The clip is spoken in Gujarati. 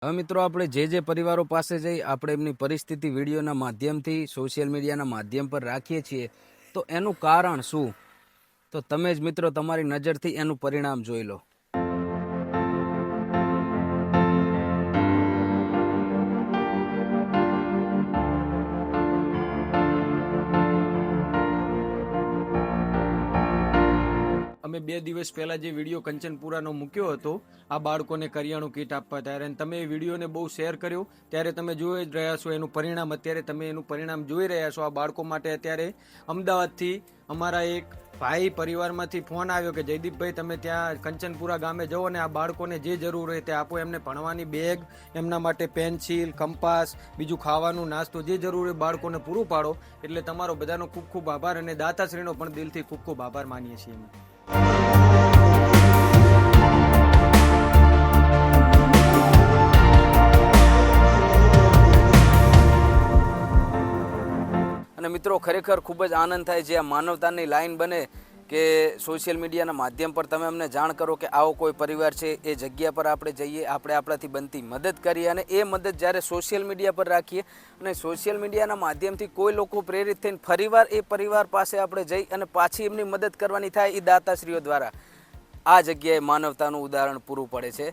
હવે મિત્રો આપણે જે પરિવારો પાસે જઈ આપણે એમની પરિસ્થિતિ વિડીયોના માધ્યમથી સોશિયલ મીડિયાના માધ્યમ પર રાખીએ છીએ તો એનું કારણ શું? તો તમે જ મિત્રો તમારી નજરથી એનું પરિણામ જોઈ લો. અમે 2 દિવસ પહેલા જે વિડીયો કંચનપુરાનો મૂક્યો હતો આ બાળકોને કરિયાણું કીટ આપવા ત્યારે અને તમે એ વિડીયોને બહુ શેર કર્યો ત્યારે તમે જોઈ જ રહ્યા છો એનું પરિણામ. અત્યારે તમે એનું પરિણામ જોઈ રહ્યા છો. આ બાળકો માટે અત્યારે અમદાવાદથી અમારા એક ભાઈ પરિવારમાંથી ફોન આવ્યો કે જયદીપભાઈ તમે ત્યાં કંચનપુરા ગામે જાઓ અને આ બાળકોને જે જરૂર હોય તે આપો, એમને ભણવાની બેગ, એમના માટે પેન્સિલ, કંપાસ, બીજું ખાવાનું નાસ્તો જે જરૂર હોય બાળકોને પૂરું પાડો. એટલે તમારો બધાનો ખૂબ ખૂબ આભાર અને દાતાશ્રીનો પણ દિલથી ખૂબ ખૂબ આભાર માનીએ છીએ અમે. અને મિત્રો ખરેખર ખૂબ જ આનંદ થાય છે આ માનવતાની લાઈન બને કે સોશિયલ મીડિયાના માધ્યમ પર તમે અમને જાણ કરો કે આવો કોઈ પરિવાર છે, એ જગ્યા પર આપણે જઈએ, આપણે આપણાથી બનતી મદદ કરીએ અને એ મદદ જ્યારે સોશિયલ મીડિયા પર રાખીએ અને સોશિયલ મીડિયાના માધ્યમથી કોઈ લોકો પ્રેરિત થઈને ફરીવાર એ પરિવાર પાસે આપણે જઈ અને પાછી એમની મદદ કરવાની થાય એ દાતાશ્રીઓ દ્વારા આ જગ્યાએ માનવતાનું ઉદાહરણ પૂરું પડે છે.